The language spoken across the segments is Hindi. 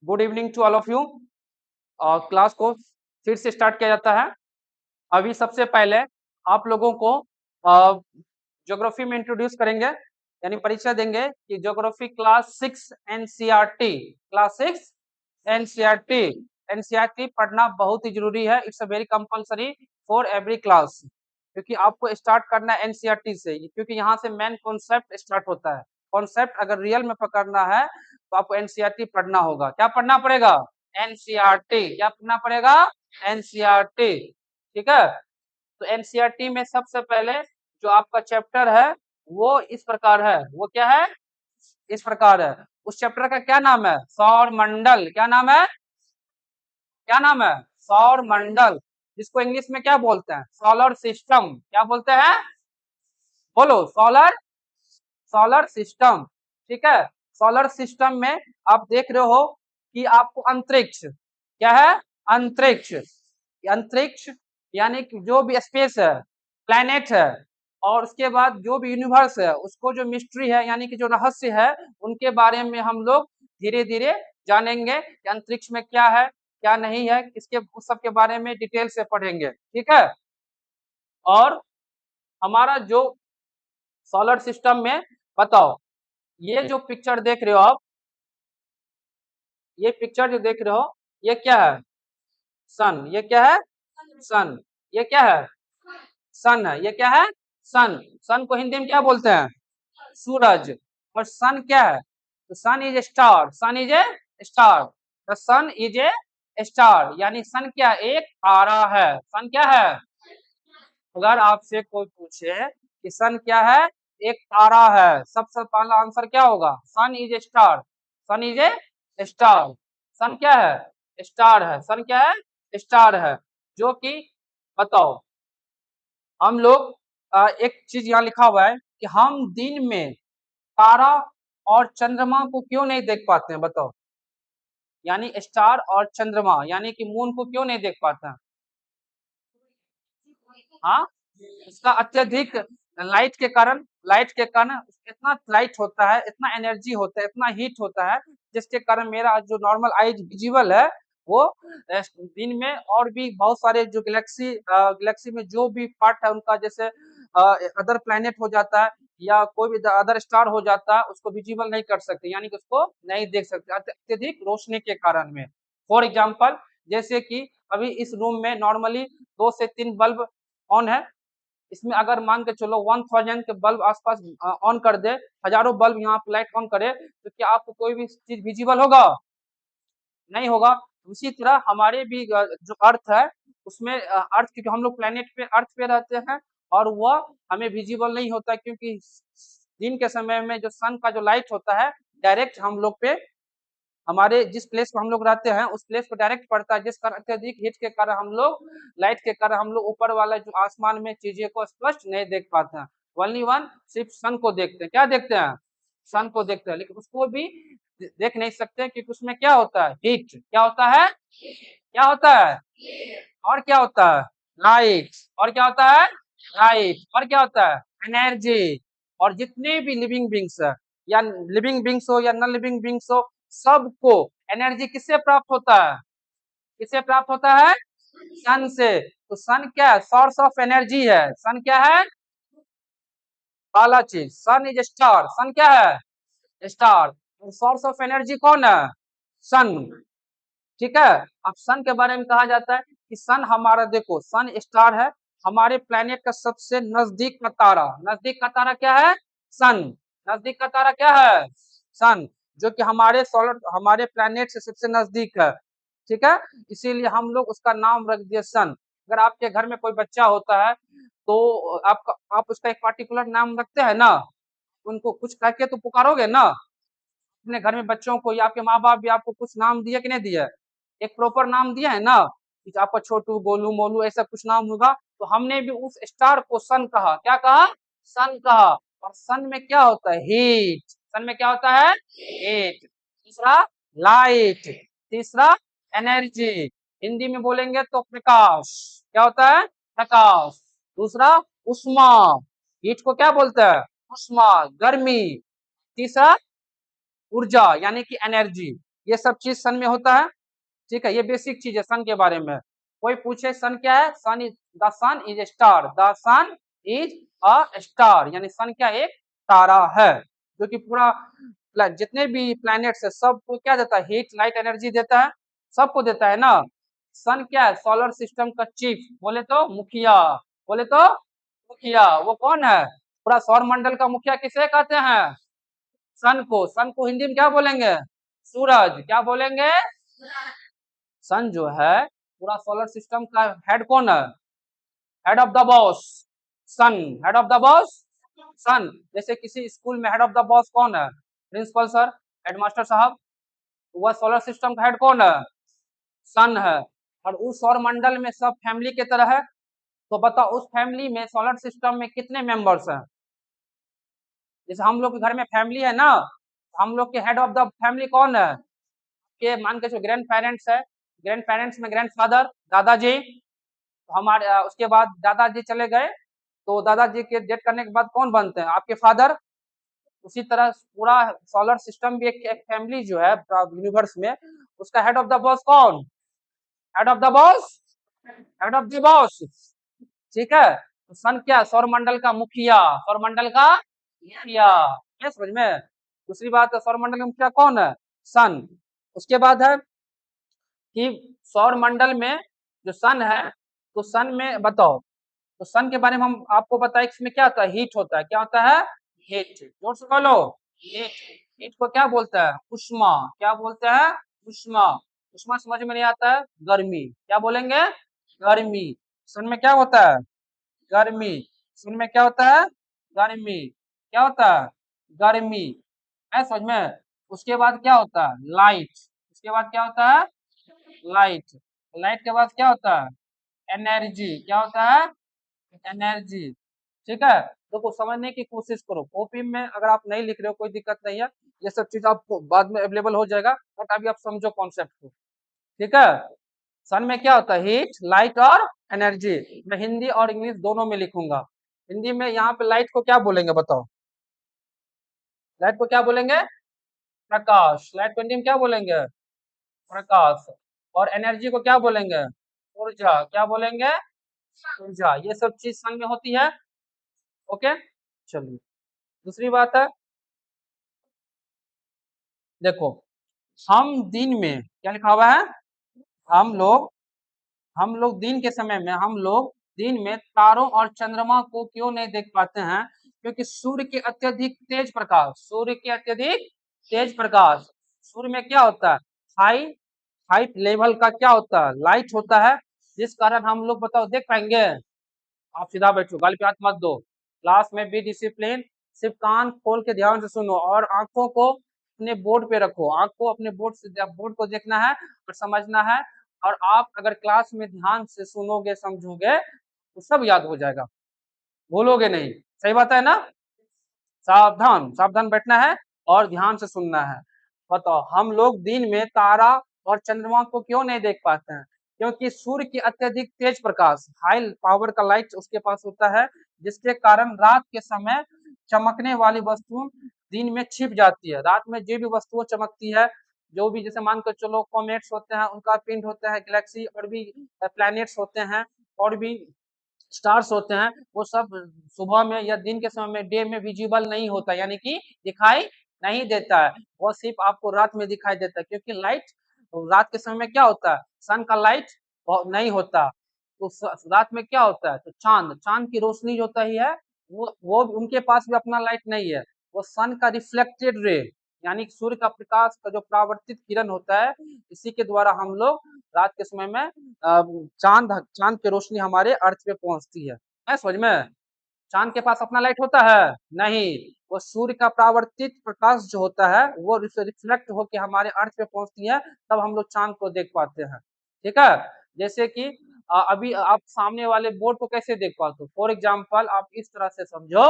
Good evening to all of you. Class को फिर से स्टार्ट किया जाता है। अभी सबसे पहले आप लोगों को ज्योग्राफी में इंट्रोड्यूस करेंगे, यानी परिचय देंगे कि geography class 6 NCERT, class 6 NCERT. NCERT पढ़ना बहुत ही जरूरी है। It's a very compulsory for every class, क्योंकि आपको स्टार्ट करना है एनसीईआरटी से, क्योंकि यहाँ से मेन कॉन्सेप्ट स्टार्ट होता है। कॉन्सेप्ट अगर रियल में पकड़ना है तो आपको एनसीईआरटी पढ़ना होगा। क्या पढ़ना पड़ेगा? एनसीईआरटी। क्या पढ़ना पड़ेगा? एनसीईआरटी। ठीक है। तो एनसीईआरटी में सबसे पहले जो आपका चैप्टर है वो इस प्रकार है। वो क्या है? इस प्रकार है। उस चैप्टर का क्या नाम है? सौर मंडल। क्या नाम है? क्या नाम है? सौर मंडल, जिसको इंग्लिश में क्या बोलते हैं? Solar system. क्या बोलते हैं? बोलो। Solar, solar system. ठीक है। सोलर सिस्टम में आप देख रहे हो कि आपको अंतरिक्ष, क्या है? अंतरिक्ष। अंतरिक्ष यानी कि जो भी स्पेस है, प्लैनेट है, और उसके बाद जो भी यूनिवर्स है, उसको जो मिस्ट्री है यानी कि जो रहस्य है, उनके बारे में हम लोग धीरे धीरे जानेंगे कि अंतरिक्ष में क्या है क्या नहीं है, किसके उस सब के बारे में डिटेल से पढ़ेंगे। ठीक है। और हमारा जो सोलर सिस्टम में, बताओ, ये जो पिक्चर देख रहे हो आप, ये पिक्चर जो देख रहे हो, ये क्या है? सन। ये क्या है? सन। ये क्या है? सन है। ये क्या है? सन। सन को हिंदी में क्या बोलते हैं? सूरज। और सन क्या है? तो sun is a star. Sun is a star. The sun is a star, यानी सन क्या है? एक तारा है। सन क्या है? अगर आपसे कोई पूछे कि सन क्या है? एक तारा है, सबसे पहला आंसर क्या होगा? Sun is a star. Sun is a star. Sun क्या है? स्टार है। सन क्या है? स्टार है। जो कि, बताओ, हम लोग एक चीज यहाँ लिखा हुआ है कि हम दिन में तारा और चंद्रमा को क्यों नहीं देख पाते हैं? बताओ। यानी स्टार और चंद्रमा यानी कि मून को क्यों नहीं देख पाते हैं? हाँ, उसका अत्यधिक लाइट के कारण, लाइट के कारण इतना लाइट होता है, इतना एनर्जी होता है, इतना हीट होता है, जिसके कारण मेरा जो नॉर्मल आईज विजिबल है वो दिन में और भी बहुत सारे जो गैलेक्सी में जो भी पार्ट है उनका, जैसे अदर प्लेनेट हो जाता है या कोई भी अदर स्टार हो जाता है, उसको विजिबल नहीं कर सकते, यानी कि उसको नहीं देख सकते अत्यधिक रोशनी के कारण में। फॉर एग्जाम्पल, जैसे कि अभी इस रूम में नॉर्मली 2 से 3 बल्ब ऑन है। इसमें अगर मान के चलो 1000 के बल्ब आसपास ऑन कर दे, हजारों बल्ब यहाँ पे लाइट ऑन करे, तो क्या आपको कोई भी चीज विजिबल होगा? नहीं होगा। उसी तरह हमारे भी जो अर्थ है उसमें अर्थ, क्योंकि हम लोग प्लेनेट पे, अर्थ पे रहते हैं, और वह हमें विजिबल नहीं होता, क्योंकि दिन के समय में जो सन का जो लाइट होता है डायरेक्ट हम लोग पे, हमारे जिस प्लेस पे हम लोग रहते हैं उस प्लेस पे डायरेक्ट पड़ता है, जिस कारण अत्यधिक हीट के कारण हम लोग, लाइट के कारण हम लोग ऊपर वाला जो आसमान में चीजें को स्पष्ट नहीं देख पाते हैं। ओनली वन सिर्फ सन को देखते हैं। क्या देखते हैं? सन को देखते हैं, लेकिन उसको भी देख नहीं सकते, क्योंकि उसमें क्या होता है? हीट। क्या होता है? क्या होता है? और क्या होता है? लाइट। और क्या होता है? लाइट। और क्या होता है? एनर्जी। और जितने भी लिविंग बींग्स है, या लिविंग बींग्स हो या नॉन लिविंग बींग्स हो, सबको एनर्जी किससे प्राप्त होता है? किससे प्राप्त होता है? सन से। तो सन क्या है? सोर्स ऑफ एनर्जी है। सन क्या है? पहला चीज, सन इज स्टार। सन क्या है? स्टार। सोर्स ऑफ एनर्जी कौन है? सन। ठीक है। अब सन के बारे में कहा जाता है कि सन हमारा, देखो, सन स्टार है, हमारे प्लेनेट का सबसे नजदीक का तारा। नजदीक का तारा क्या है? सन। नजदीक का तारा क्या है? सन। जो कि हमारे सोलर, हमारे प्लेनेट से सबसे नजदीक है। ठीक है। इसीलिए हम लोग उसका नाम रख दिए सन। अगर आपके घर में कोई बच्चा होता है तो आप उसका एक पार्टिकुलर नाम रखते हैं ना, उनको कुछ कह के तो पुकारोगे ना। अपने घर में बच्चों को या आपके माँ बाप भी आपको कुछ नाम दिया कि नहीं दिया? एक प्रॉपर नाम दिया है ना, कि आपका छोटू, गोलू, मोलू, ऐसा कुछ नाम होगा। तो हमने भी उस स्टार को सन कहा। क्या कहा? सन कहा। और सन में क्या होता है? हीट। सन में क्या होता है? हीट। दूसरा, लाइट। तीसरा, एनर्जी। हिंदी में बोलेंगे तो प्रकाश। क्या होता है? प्रकाश। दूसरा, उष्मा। हीट को क्या बोलते हैं? उष्मा, गर्मी। तीसरा, ऊर्जा यानी कि एनर्जी। ये सब चीज सन में होता है। ठीक है, ये बेसिक चीज है सन के बारे में। कोई पूछे सन क्या है, sun is the sun is a star, the sun is a star, यानी सन क्या एक तारा है, जो कि पूरा जितने भी प्लैनेट्स है सबको क्या देता है, हीट लाइट एनर्जी देता है, सबको देता है ना। सन क्या है, सोलर सिस्टम का चीफ, बोले तो मुखिया, बोले तो मुखिया, वो कौन है, पूरा सौर मंडल का मुखिया किसे कहते हैं, सन को। सन को हिंदी में क्या बोलेंगे, सूरज, क्या बोलेंगे, सन जो है पूरा सोलर सिस्टम का हेड कौन है, head of the boss, sun, head of the boss sun. जैसे किसी स्कूल में हेड ऑफ द बॉस कौन है, प्रिंसिपल सर, हेडमास्टर साहब, वह सोलर सिस्टम का हेड कौन है, सन है। और उस सौर मंडल में सब फैमिली के तरह है, तो बताओ उस फैमिली में सोलर सिस्टम में कितने मेंबर्स हैं। जैसे हम लोग के घर में फैमिली है ना, हम लोग के हेड ऑफ द फैमिली कौन है, के मान के चलो ग्रैंड पेरेंट्स है, ग्रैंड पेरेंट्स में ग्रैंड फादर दादाजी, तो हमारे उसके बाद दादाजी चले गए, तो दादाजी के डेथ करने के बाद कौन बनते हैं, आपके फादर। उसी तरह पूरा सोलर सिस्टम भी एक फैमिली जो है यूनिवर्स में, उसका हेड ऑफ द बॉस कौन, head of the boss, head of the boss. ठीक है, तो सन क्या, सौर मंडल का मुखिया, सौर मंडल का मुखिया, ये समझ में। दूसरी बात है सौर मंडल का मुखिया कौन है, सन। उसके बाद है कि सौर मंडल में जो सन है, तो सन में बताओ, तो सन के बारे में हम आपको बताएं, इसमें क्या होता है, हीट होता है, क्या होता है, हीट, जोर से बोलो, हीट। हीट को क्या बोलता है, उष्मा, क्या बोलते हैं, उष्मा। उष्मा समझ में नहीं आता है, गर्मी, क्या बोलेंगे, गर्मी। सन में क्या होता है, गर्मी, सन में क्या होता है, गर्मी, क्या होता है, गर्मी, है समझ में। उसके बाद क्या होता है, लाइट, उसके बाद क्या होता है, लाइट, लाइट के बाद क्या होता है, एनर्जी, क्या होता है, एनर्जी। ठीक है, देखो समझने की कोशिश करो, कॉपी में अगर आप नहीं लिख रहे हो कोई दिक्कत नहीं है, ये सब चीज आपको बाद में अवेलेबल हो जाएगा, बट अभी आप समझो कॉन्सेप्ट को। ठीक है, सन में क्या होता है, हीट लाइट और एनर्जी। मैं हिंदी और इंग्लिश दोनों में लिखूंगा। हिंदी में यहाँ पे लाइट को क्या बोलेंगे बताओ, लाइट को क्या बोलेंगे, प्रकाश, लाइट को हिंदी में क्या बोलेंगे, प्रकाश। और एनर्जी को क्या बोलेंगे, ऊर्जा, क्या बोलेंगे, ऊर्जा। ये सब चीज सन में होती है। ओके, चलिए दूसरी बात है, देखो हम दिन में क्या लिखा हुआ है, हम लोग हम लोग दिन के समय में, हम लोग दिन में तारों और चंद्रमा को क्यों नहीं देख पाते हैं, क्योंकि सूर्य के अत्यधिक तेज प्रकाश, सूर्य के अत्यधिक तेज प्रकाश, सूर्य में क्या होता है, हाई हाई लेवल का क्या होता है, लाइट होता है, जिस कारण हम लोग बताओ देख पाएंगे। आप सीधा बैठो, गाली पे हाथ मत दो, क्लास में बी डिसिप्लिन, सिर्फ कान खोल के ध्यान से सुनो और आंखों को अपने बोर्ड पे रखो, आंख को अपने बोर्ड से, बोर्ड को देखना है और समझना है। और आप अगर क्लास में ध्यान से सुनोगे समझोगे तो सब याद हो जाएगा, भूलोगे नहीं। सही बात है ना, सावधान सावधान बैठना है और ध्यान से सुनना है। बताओ हम लोग दिन में तारा और चंद्रमा को क्यों नहीं देख पाते हैं, क्योंकि सूर्य की अत्यधिक तेज प्रकाश, हाई पावर का लाइट उसके पास होता है, जिसके कारण रात के समय चमकने वाली वस्तु दिन में छिप जाती है। रात में जो भी वस्तुएं चमकती है, जो भी जैसे मान कर चलो कॉमेट्स होते हैं, उनका पिंड होता है, गैलेक्सी और भी प्लैनेट्स होते हैं, और भी स्टार्स होते हैं, वो सब सुबह में या दिन के समय में, डे में विजिबल नहीं होता, यानी कि दिखाई नहीं देता है, वो सिर्फ आपको रात में दिखाई देता है, क्योंकि लाइट रात के समय में क्या होता है, सन का लाइट नहीं होता, तो रात में क्या होता है, तो चांद, चांद की रोशनी जो होता ही है, वो उनके पास भी अपना लाइट नहीं है, वो सन का रिफ्लेक्टेड रे, यानी सूर्य का प्रकाश का जो परावर्तित किरण होता है, इसी के द्वारा हम लोग रात के समय में चांद चांद की रोशनी हमारे अर्थ पे पहुंचती है समझ में। चांद के पास अपना लाइट होता है नहीं, वो सूर्य का परावर्तित प्रकाश जो होता है वो रिफ्लेक्ट होकर हमारे अर्थ पे पहुंचती है, तब हम लोग चांद को देख पाते हैं। ठीक है, जैसे कि अभी आप सामने वाले बोर्ड को कैसे देख पाते हो, फॉर एग्जाम्पल आप इस तरह से समझो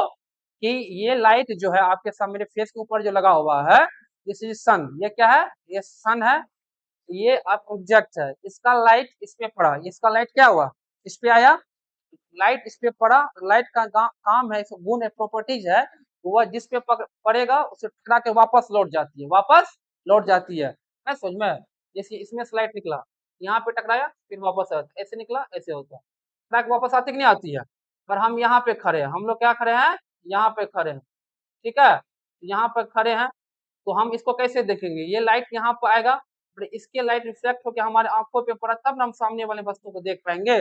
कि ये लाइट जो है आपके सामने फेस के ऊपर जो लगा हुआ है, दिस इज सन, ये क्या है, ये सन है, ये आप ऑब्जेक्ट है, इसका लाइट इस पे पड़ा, इसका लाइट क्या हुआ, इस पे आया, लाइट इस पे पड़ा, लाइट का काम है, गुण है, प्रॉपर्टीज है, वह जिस पे पड़ेगा उसे टकरा के वापस लौट जाती है, वापस लौट जाती है। है समझ में। जैसे इसमें से लाइट निकला, यहाँ पे टकराया, फिर वापस आया, ऐसे निकला ऐसे होता है, ट्रैक वापस आती कि नहीं आती है। पर हम यहाँ पे खड़े हैं, हम लोग क्या खड़े हैं, यहाँ पे खड़े हैं, ठीक है, यहाँ पर खड़े हैं, तो हम इसको कैसे देखेंगे, ये लाइट यहाँ पर आएगा और इसके लाइट रिफ्लेक्ट होकर हमारे आंखों पे पड़ा, तब हम सामने वाले वस्तु को देख पाएंगे।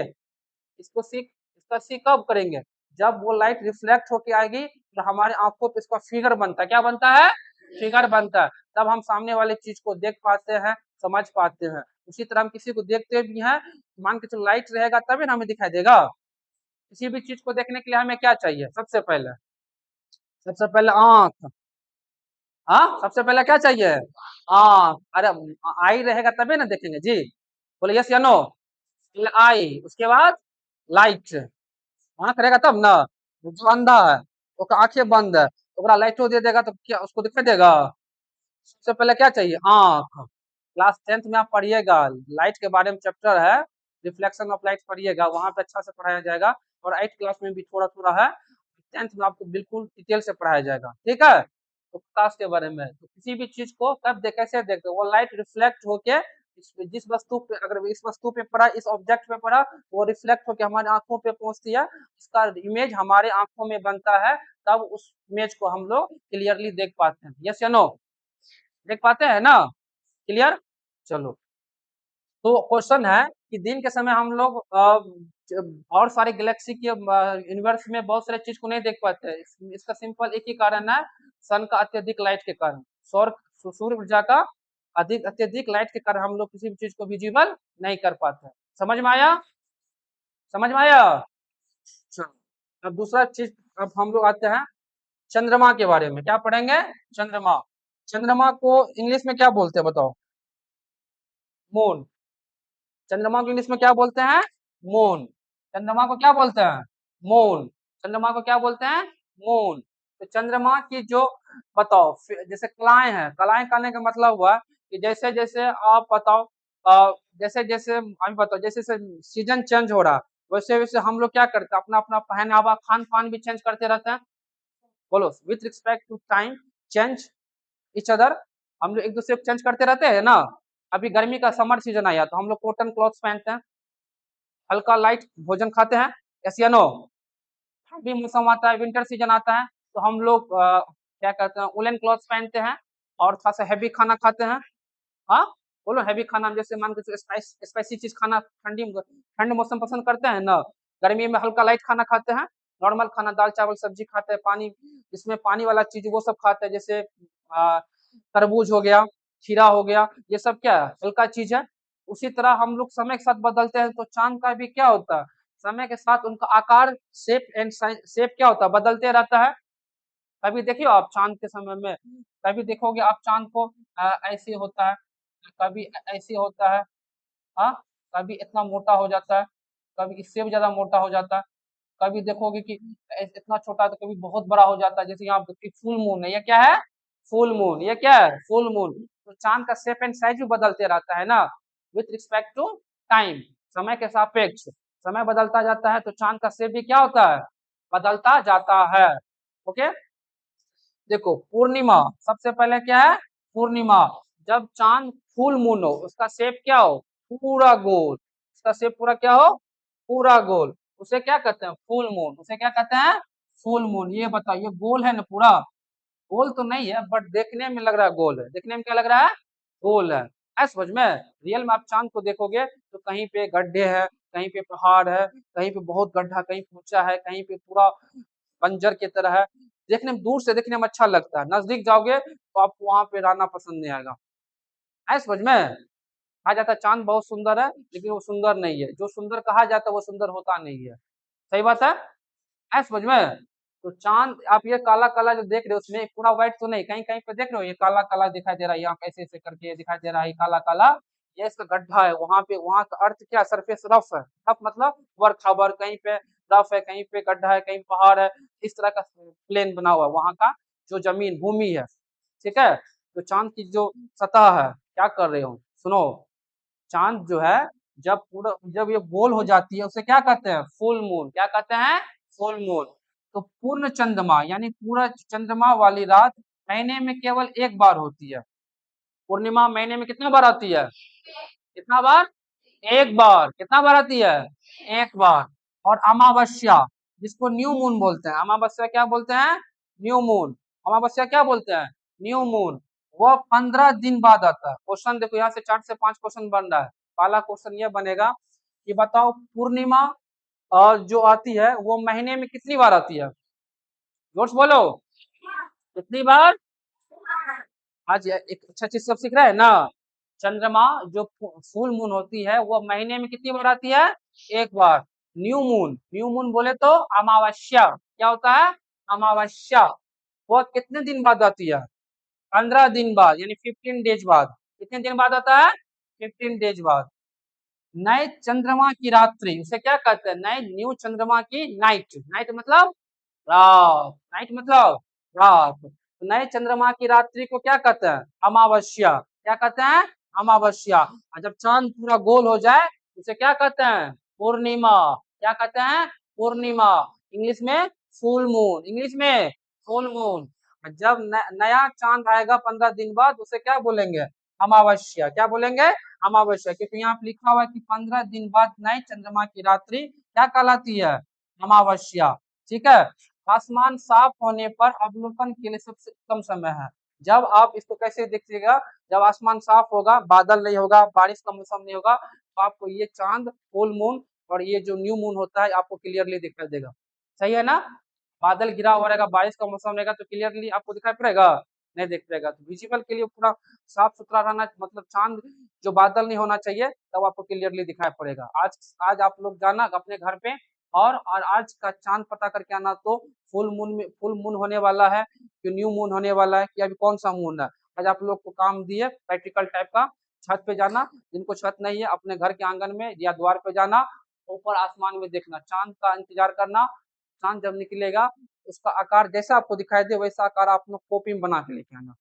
इसको सीख इसका सी कब करेंगे, जब वो लाइट रिफ्लेक्ट होके आएगी तो हमारे आंखों पे इसका फिगर बनता है, क्या बनता है, फिगर बनता है, तब हम सामने वाले चीज को देख पाते हैं, समझ पाते हैं। उसी तरह हम किसी को देखते भी हैं, मान के चलो लाइट रहेगा तभी ना हमें दिखाई देगा। किसी भी चीज को देखने के लिए हमें क्या चाहिए, सबसे पहले आंख। हाँ, सबसे पहले क्या चाहिए, आंख। अरे आई रहेगा तभी ना देखेंगे जी, बोले यस या नो। आई, उसके बाद लाइट, आंख रहेगा तब ना। जो अंधा है, उसका आंखें बंद है, तो लाइटो दे देगा तो क्या उसको दिखाई देगा। सबसे पहले क्या चाहिए, आंख। क्लास 10th में आप पढ़िएगा, लाइट के बारे में चैप्टर है, रिफ्लेक्शन ऑफ लाइट पढ़िएगा, वहां पे अच्छा से पढ़ाया जाएगा। और 8th क्लास में भी थोड़ा थोड़ा है, 10th में आपको बिल्कुल डिटेल से पढ़ाया जाएगा, ठीक है। तो प्रकाश के बारे में, तो किसी भी चीज को कब देख कैसे देखते, वो लाइट रिफ्लेक्ट होके जिस वस्तु पे, अगर इस वस्तु पे पड़ा, इस ऑब्जेक्ट पे पड़ा, वो रिफ्लेक्ट होके हमारे आंखों पे पहुंचती है, उसका इमेज हमारे आंखों में बनता है, तब उस इमेज को हम लोग क्लियरली देख पाते हैं। यस या नो, देख पाते हैं ना, क्लियर। चलो, तो क्वेश्चन है कि दिन के समय हम लोग और सारे गैलेक्सी के यूनिवर्स में बहुत सारे चीज को नहीं देख पाते हैं। इसका सिंपल एक ही कारण है, सन का अत्यधिक लाइट के कारण, सौर सूर्य ऊर्जा का अधिक अत्यधिक लाइट के कारण हम लोग किसी भी चीज को विजिबल नहीं कर पाते हैं। समझ में आया, समझ में आया। चलो, अब दूसरा चीज, अब हम लोग आते हैं चंद्रमा के बारे में, क्या पढ़ेंगे, चंद्रमा। चंद्रमा को इंग्लिश में क्या बोलते हैं बताओ, मून। चंद्रमा को इंग्लिश में क्या बोलते हैं, मून। चंद्रमा को क्या बोलते हैं, मून। चंद्रमा को क्या बोलते हैं, मून। तो चंद्रमा की जो, बताओ, जैसे कलाएं हैं, कलाएं कहने का मतलब हुआ कि जैसे जैसे आप बताओ, जैसे जैसे अभी बताओ, जैसे जैसे सीजन चेंज हो रहा है, वैसे वैसे हम लोग क्या करते हैं, अपना अपना पहनावा खान पान भी चेंज करते रहते हैं। बोलो, with respect to time change each other, हम लोग एक दूसरे को चेंज करते रहते हैं ना। अभी गर्मी का समर सीजन आया तो हम लोग कॉटन क्लॉथ्स पहनते हैं, हल्का लाइट भोजन खाते हैं, यस या नो। ठंडी मौसम आता है, विंटर सीजन आता है, तो हम लोग क्या कहते हैं, वुलन क्लॉथ्स पहनते हैं और थोड़ा सा हैवी खाना खाते हैं। हाँ, बोलो, हैवी खाना जैसे मान के स्पाइसी चीज खाना, ठंड मौसम पसंद करते हैं ना। गर्मी में हल्का लाइट खाना खाते हैं, नॉर्मल खाना, दाल चावल सब्जी खाते हैं, पानी, इसमें पानी वाला चीज वो सब खाते हैं, जैसे तरबूज हो गया, खीरा हो गया, ये सब क्या है, हल्का चीज है। उसी तरह हम लोग समय के साथ बदलते हैं, तो चांद का भी क्या होता है, समय के साथ उनका आकार, शेप क्या होता है, बदलते रहता है। कभी देखियो आप चांद के समय में, कभी देखोगे आप चांद को ऐसे होता है, कभी ऐसे होता है, हाँ, कभी इतना मोटा हो जाता है, कभी इससे भी ज्यादा मोटा हो जाता है, कभी देखोगे कि इतना छोटा, तो कभी बहुत बड़ा हो जाता है। जैसे यहाँ पे फुल मून है, ये क्या है, फुल मून, ये क्या है, फुल मून। तो चांद का शेप एंड साइज भी बदलते रहता है ना, विथ रिस्पेक्ट टू टाइम, समय के सापेक्ष। समय बदलता जाता है तो चांद का शेप भी क्या होता है, बदलता जाता है। ओके, देखो पूर्णिमा, सबसे पहले क्या है, पूर्णिमा, जब चांद फुल मून हो, उसका शेप क्या हो, पूरा गोल, उसका शेप पूरा क्या हो, पूरा गोल, उसे क्या कहते हैं, फुल मून, उसे क्या कहते हैं, फुल मून। ये बताओ, ये गोल है ना पूरा, गोल तो नहीं है बट देखने में लग रहा है गोल है, देखने में क्या लग रहा है, गोल है समझ में। रियल में आप चांद को देखोगे तो कहीं पे गड्ढे हैं, कहीं पे पहाड़ है, कहीं पे बहुत गड्ढा, कहीं ऊंचा है, कहीं पे पूरा बंजर की तरह है। देखने में, दूर से देखने में अच्छा लगता है, नजदीक जाओगे तो आपको वहां पे रहना पसंद नहीं आएगा, है समझ में। कहा जाता है चांद बहुत सुंदर है, लेकिन वो सुंदर नहीं है, जो सुंदर कहा जाता है वो सुंदर होता नहीं है, सही बात है समझ में। तो चांद आप ये काला काला जो देख रहे हो, उसमें पूरा व्हाइट तो नहीं, कहीं कहीं पे देख रहे हो ये काला काला दिखाई दे रहा है, यहाँ ऐसे ऐसे करके दिखाई दे रहा है काला काला, ये इसका गड्ढा है, वहां पे, वहां का अर्थ क्या, सरफेस रफ है, रफ मतलब वर खाबर, कहीं पे रफ है, कहीं पे गड्ढा है, कहीं पहाड़ है, इस तरह का प्लेन बना हुआ है वहां का, जो जमीन भूमि है, ठीक है। तो चांद की जो सतह है, क्या कर रहे हो, सुनो, चांद जो है, जब ये गोल हो जाती है, उसे क्या कहते हैं, फुल मून, क्या कहते हैं, फुल मून। तो पूर्ण चंद्रमा यानी पूरा चंद्रमा वाली रात महीने में केवल एक बार होती है, पूर्णिमा महीने में कितना बार आती है? कितना बार? एक बार। कितना बार आती है? एक बार। और अमावस्या, जिसको न्यू मून बोलते हैं, अमावस्या क्या बोलते हैं? New moon. अमावस्या क्या बोलते हैं? New moon. वो 15 दिन बाद आता है। क्वेश्चन देखो, यहाँ से 4 से 5 क्वेश्चन बन रहा है। पहला क्वेश्चन ये बनेगा कि बताओ पूर्णिमा और जो आती है वो महीने में कितनी बार आती है? जोर से बोलो, कितनी बार? आज एक अच्छा चीज सब सीख रहा है ना। चंद्रमा जो फुल मून होती है वो महीने में कितनी बार आती है? एक बार। न्यू मून, न्यू मून बोले तो अमावस्या, क्या होता है? अमावस्या। वो कितने दिन बाद आती है? 15 दिन बाद, यानी 15 डेज बाद। कितने दिन बाद आता है? 15 डेज बाद। नए चंद्रमा की रात्रि, उसे क्या कहते हैं? नए न्यू चंद्रमा की नाइट। नाइट मतलब रात। नाइट मतलब रात। तो नए चंद्रमा की रात्रि को क्या कहते हैं? अमावस्या। क्या कहते हैं? अमावस्या। और जब चांद पूरा गोल हो जाए उसे क्या कहते हैं? पूर्णिमा। क्या कहते हैं? पूर्णिमा। इंग्लिश में फुल मून। इंग्लिश में फुल मून। जब नया चांद आएगा 15 दिन बाद उसे क्या बोलेंगे? अमावस्या। क्या बोलेंगे? अमावस्या। क्योंकि यहाँ पे लिखा हुआ है कि 15 दिन बाद नए चंद्रमा की रात्रि क्या कहलाती है? अमावस्या। ठीक है। आसमान साफ होने पर अवलोकन के लिए सबसे उत्तम समय है। जब आप इसको कैसे देखिएगा, जब आसमान साफ होगा, बादल नहीं होगा, बारिश का मौसम नहीं होगा, तो आपको ये चांद, फुल मून और ये जो न्यू मून होता है आपको क्लियरली दिखाई देगा। सही है ना? बादल गिरा हुआ रहेगा, बारिश का मौसम रहेगा तो क्लियरली आपको दिखाई पड़ेगा? नहीं दिख पड़ेगा। तो विजिबल के लिए पूरा साफ सुथरा रहना, मतलब चांद जो बादल नहीं होना चाहिए, तब आपको क्लियरली दिखाई पड़ेगा। आज आज आप लोग जाना अपने घर पे और आज का चांद पता करके आना, तो फुल मून होने वाला है कि न्यू मून होने वाला है कि अभी कौन सा मून है। आज आप लोग को काम दिए प्रैक्टिकल टाइप का, छत पे जाना, जिनको छत नहीं है अपने घर के आंगन में या द्वार पे जाना, ऊपर आसमान में देखना, चांद का इंतजार करना। चांद जब निकलेगा उसका आकार जैसा आपको दिखाई दे वैसा आकार आप लोग कॉपी में बना के लेके आना।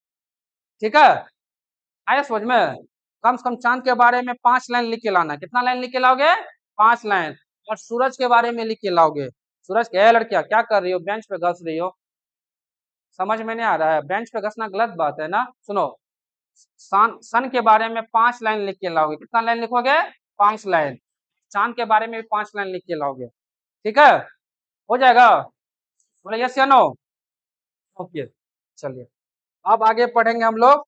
ठीक है? आया समझ में? कम से कम चांद के बारे में 5 लाइन लिख के लाना। कितना लाइन लिख के लाओगे? 5 लाइन। और सूरज के बारे में लिख के लाओगे। सूरज के, लड़कियां क्या कर रही हो? बेंच पे घस रही हो? समझ में नहीं आ रहा है? बेंच पे घसना गलत बात है ना। सुनो, सन के बारे में 5 लाइन लिख के लाओगे। कितना लाइन लिखोगे? 5 लाइन। चांद के बारे में भी 5 लाइन लिख के लाओगे। ठीक है? हो जाएगा? बोले यस या नो? ओके, चलिए अब आगे पढ़ेंगे हम लोग।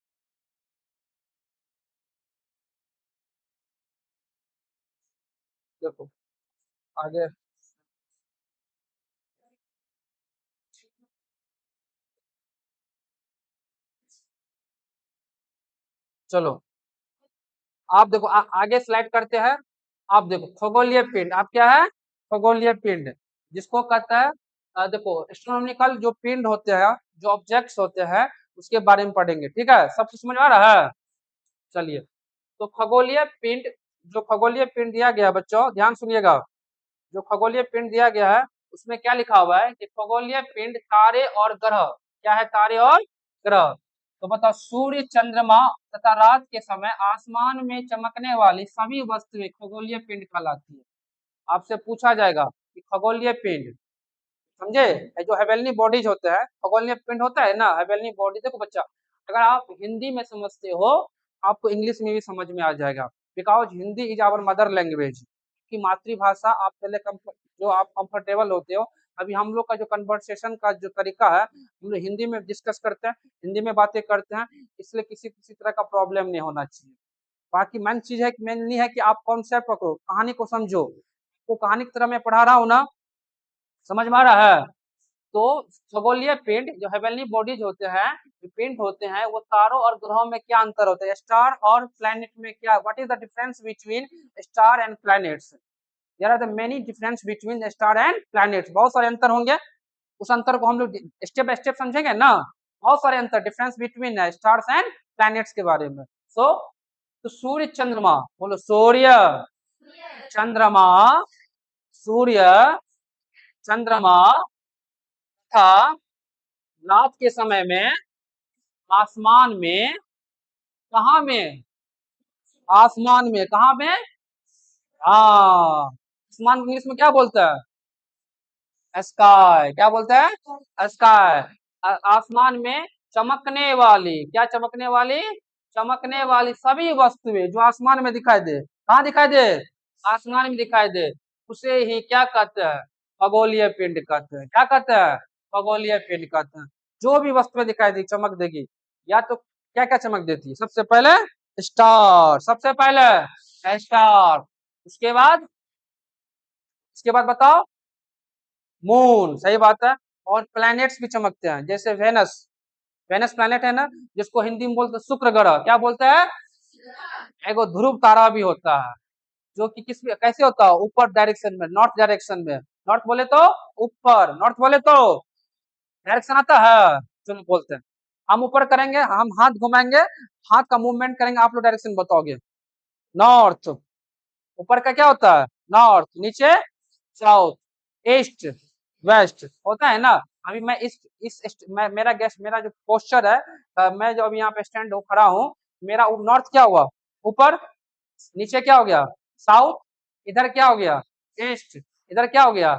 देखो आगे, चलो आप देखो आगे स्लाइड करते हैं। आप देखो खगोलीय पिंड, आप क्या है? खगोलीय पिंड, जिसको कहता है देखो एस्ट्रोनॉमिकल जो पिंड होते हैं, जो ऑब्जेक्ट्स होते हैं, उसके बारे में पढ़ेंगे। ठीक है? सब कुछ समझ आ रहा है? चलिए, तो खगोलीय पिंड, जो खगोलीय पिंड दिया गया है बच्चों ध्यान सुनिएगा। जो खगोलीय पिंड दिया गया है उसमें क्या लिखा हुआ है कि खगोलीय पिंड तारे और ग्रह, क्या है? तारे और ग्रह। तो बताओ, सूर्य, चंद्रमा तथा रात के समय आसमान में चमकने वाली सभी वस्तुएं खगोलीय पिंड कहलाती है। आपसे पूछा जाएगा कि खगोलीय पिंड, समझे? ये जो हेवनली बॉडीज होते हैं, खगोलीय पिंड होता है ना, हेवनली बॉडी। देखो बच्चा, अगर आप हिंदी में समझते हो आपको इंग्लिश में भी समझ में आ जाएगा, because Hindi is our mother language की मातृभाषा। आप पहले जो आप कंफर्टेबल होते हो, अभी हम लोग का जो कन्वर्सेशन का जो तरीका है, हम लोग हिंदी में डिस्कस करते हैं, हिंदी में बातें करते हैं, इसलिए किसी किसी तरह का प्रॉब्लम नहीं होना चाहिए। बाकी मेन चीज है, मेनली है कि आप कॉन्सेप्ट पकड़ो, कहानी को समझो। तो कहानी की तरह मैं पढ़ा रहा हूँ ना, समझ में आ रहा है? तो खगोलीय पिंड जो हेवनली बॉडीज होते हैं, जो पिंड होते हैं, वो तारों और ग्रहों में क्या अंतर होता है? स्टार और प्लैनेट में क्या, what is the difference between star and planets? There are the many difference between star and planets. बहुत सारे अंतर होंगे, उस अंतर को हम लोग स्टेप बाय स्टेप समझेंगे ना। बहुत सारे अंतर, difference between stars and planets के बारे में। सो तो सूर्य चंद्रमा, बोलो सूर्य चंद्रमा, सूर्य चंद्रमा था रात के समय में आसमान में, कहाँ में? आसमान में, कहाँ में? हाँ, आसमान इंग्लिश में क्या बोलता है? स्काई। क्या बोलता है? स्काई। आसमान में चमकने वाली, क्या चमकने वाली? चमकने वाली सभी वस्तुएं जो आसमान में दिखाई दे, कहाँ दिखाई दे, आसमान में दिखाई दे, उसे ही क्या कहते हैं, खगोलीय पिंड कहते हैं। क्या कहते हैं, खगोलीय पिंड कहते हैं। जो भी वस्तुएं दिखाई दी चमक देगी, या तो क्या क्या चमक देती है, सबसे पहले स्टार, सबसे पहले स्टार, उसके बाद, उसके बाद बताओ, मून, सही बात है। और प्लैनेट्स भी चमकते हैं, जैसे वेनस, वेनस प्लैनेट है ना, जिसको हिंदी में बोलते हैं शुक्र ग्रह, क्या बोलते हैं, एगो ध्रुव तारा भी होता है, जो कि किस कैसे होता है, ऊपर डायरेक्शन में, नॉर्थ डायरेक्शन में, नॉर्थ बोले तो ऊपर, नॉर्थ बोले तो डायरेक्शन आता है, चलो बोलते हैं, हम ऊपर करेंगे, हम हाथ घुमाएंगे, हाथ का मूवमेंट करेंगे, आप लोग डायरेक्शन बताओगे, नॉर्थ, ऊपर का क्या होता है, नॉर्थ, नीचे साउथ, ईस्ट वेस्ट होता है ना। अभी मैं मेरा गेस्ट, मेरा जो पोस्चर है, मैं जो अभी यहाँ पे स्टैंड हूँ, खड़ा हूँ, मेरा नॉर्थ क्या हुआ, ऊपर, नीचे क्या हो गया, साउथ, इधर क्या हो गया, ईस्ट, इधर क्या हो गया,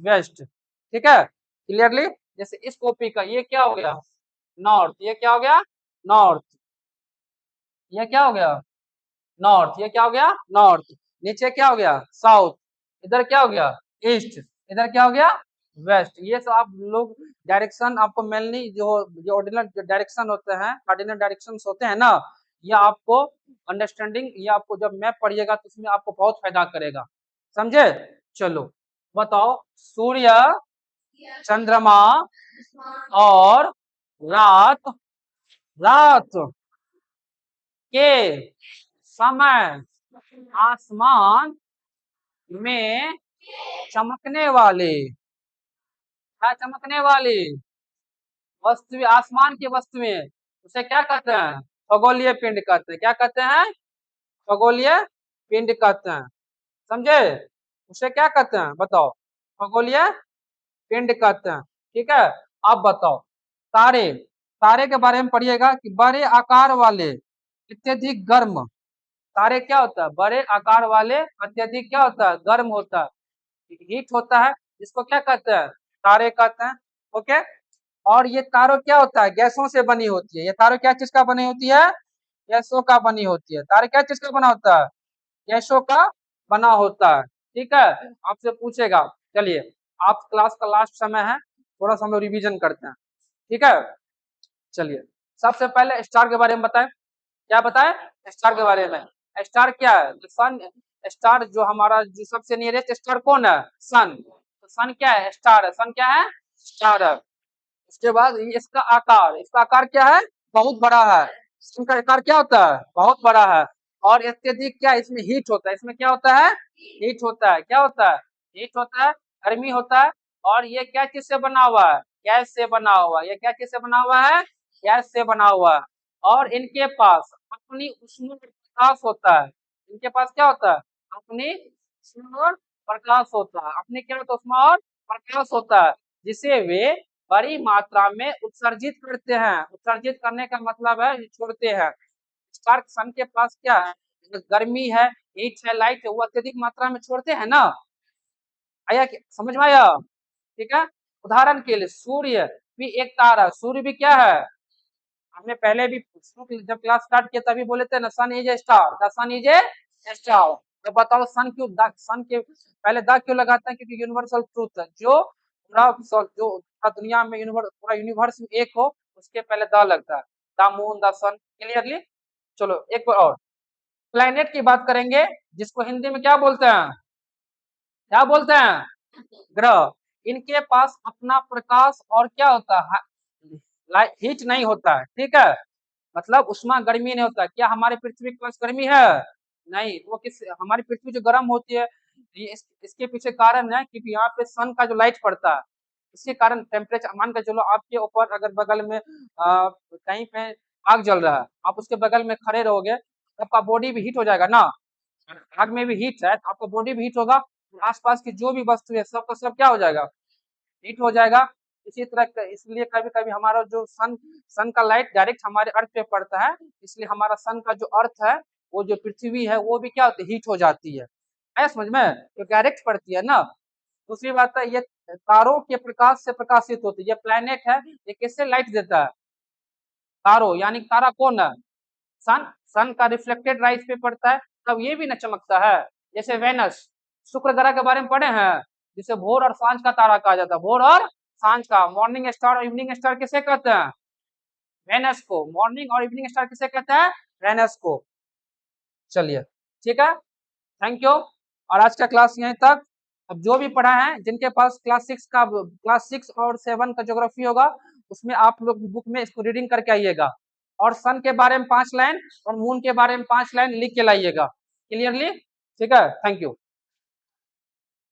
वेस्ट, ठीक है, क्लियरली। जैसे इस कॉपी का ये क्या हो गया, नॉर्थ, ये क्या हो गया, नॉर्थ, ये क्या हो गया, नॉर्थ, ये क्या हो गया, नॉर्थ, नीचे क्या हो गया, साउथ, इधर क्या हो गया, ईस्ट, इधर क्या हो गया, वेस्ट। ये सब आप लोग डायरेक्शन आपको मेनली जो ऑर्डिनल डायरेक्शन होते हैं, कार्डिनल डायरेक्शंस होते हैं ना, ये आपको अंडरस्टैंडिंग, ये आपको जब मैप पढ़िएगा तो इसमें आपको बहुत फायदा करेगा, समझे। चलो बताओ, सूर्य, चंद्रमा और रात, रात के समय आसमान में चमकने वाले, क्या चमकने वाली वस्तुएं, आसमान की वस्तुएं, उसे क्या कहते हैं, खगोलीय पिंड कहते हैं। क्या कहते हैं, खगोलीय पिंड कहते हैं, समझे, उसे क्या कहते हैं बताओ, खगोलीय पिंड कहते हैं, ठीक है। अब बताओ, तारे, तारे के बारे में पढ़िएगा कि बड़े आकार वाले अत्यधिक गर्म, तारे क्या होता है, बड़े आकार वाले अत्यधिक क्या होता है, गर्म होता है, हीट होता है, जिसको क्या कहते हैं, तारे कहते हैं, ओके। और ये तारों क्या होता है, गैसों से बनी होती है, ये तारों क्या चीज का बनी होती है, गैसों का बनी होती है, तारे क्या चीज का बना होता है, गैसों का बना होता है, ठीक है। आपसे पूछेगा, चलिए, आप क्लास का लास्ट समय है, थोड़ा सा हम लोग रिविजन करते हैं, ठीक है। चलिए, सबसे पहले स्टार के बारे में बताएं, क्या बताएं, स्टार के बारे में। स्टार क्या है, सन, स्टार जो हमारा जो सबसे नियरेस्ट स्टार कौन है, सन, तो सन क्या है, स्टार है, सन क्या है, स्टार है। उसके बाद इसका आकार क्या है, बहुत बड़ा है, इसका आकार क्या होता है, बहुत बड़ा है। और अत्यधिक क्या, इसमें हीट होता है, इसमें क्या होता है, हीट होता है, क्या होता है, हीट होता है, गर्मी होता है। और ये क्या चीज से बना हुआ है, गैस से बना हुआ है, ये क्या चीज से बना हुआ है, गैस से बना हुआ है। और इनके पास अपनी उष्ण प्रकाश होता है, इनके पास क्या होता है, अपनी उष्ण और प्रकाश होता है, अपने क्या होता है, उष्मा और प्रकाश होता है, जिसे वे बड़ी मात्रा में उत्सर्जित करते हैं। उत्सर्जित करने का मतलब है छोड़ते हैं। स्टार सन के पास क्या है, गर्मी है, हीट है, लाइट है, वो अत्यधिक मात्रा में छोड़ते हैं ना, आया समझ में आया, ठीक है। उदाहरण के लिए सूर्य भी एक तारा, सूर्य भी क्या है, हमने पहले भी जब क्लास स्टार्ट किया तभी बोले थे ना, sun is a star, the sun is a star. तो बताओ सन क्यों, सन के पहले द क्यों लगाते हैं, क्योंकि यूनिवर्सल ट्रूथ है, जो पूरा जो दुनिया में यूनिवर्स, पूरा यूनिवर्स में एक हो, उसके पहले द लगता है, the moon, the sun, clearly. चलो एक बार और, प्लेनेट की बात करेंगे, जिसको हिंदी में क्या बोलते हैं, क्या बोलते हैं, ग्रह। इनके पास अपना प्रकाश और क्या होता है, हीट नहीं होता है, ठीक है, मतलब उष्मा गर्मी नहीं होता। क्या हमारे पृथ्वी के पास गर्मी है, नहीं, वो किस, हमारी पृथ्वी जो गर्म होती है, ये इसके पीछे कारण है, क्योंकि यहाँ पे सन का जो लाइट पड़ता है, इसके कारण टेम्परेचर, मान के चलो आपके ऊपर अगर बगल में कहीं पे आग जल रहा है, आप उसके बगल में खड़े रहोगे, आपका बॉडी भी हीट हो जाएगा ना, आग में भी हीट है, तो आपका बॉडी भी हीट होगा, आसपास की जो भी वस्तु है सबका सब क्या हो जाएगा, हीट हो जाएगा। इसी तरह इसलिए कभी कभी हमारा जो सन का लाइट डायरेक्ट हमारे अर्थ पे पड़ता है, इसलिए हमारा सन का जो अर्थ है, वो जो पृथ्वी है, वो भी क्या होती है, हीट हो जाती है समझ में, तो डायरेक्ट पड़ती है ना। दूसरी बात है, ये तारों के प्रकाश से प्रकाशित होती है, ये प्लेनेट है, ये किससे लाइट देता है, तारों, यानी तारा कौन है, सन सन का रिफ्लेक्टेड राइज पे पड़ता है तब ये भी ना चमकता है। जैसे वेनस, शुक्र ग्रह के बारे में पढ़े हैं, जिसे भोर और सांझ का तारा कहा जाता है, भोर और सांझ का। मॉर्निंग स्टार और इवनिंग स्टार किसे कहते हैं? वेनस को। मॉर्निंग और इवनिंग स्टार किसे कहते हैं? वेनस को। चलिए ठीक है, थैंक यू। और आज का क्लास यहीं तक। अब जो भी पढ़ा है, जिनके पास क्लास 6 और 7 का ज्योग्राफी होगा, उसमें आप लोग बुक में इसको रीडिंग करके आइएगा। और सन के बारे में 5 लाइन और मून के बारे में 5 लाइन लिख के लाइएगा क्लियरली। ठीक है, थैंक यू।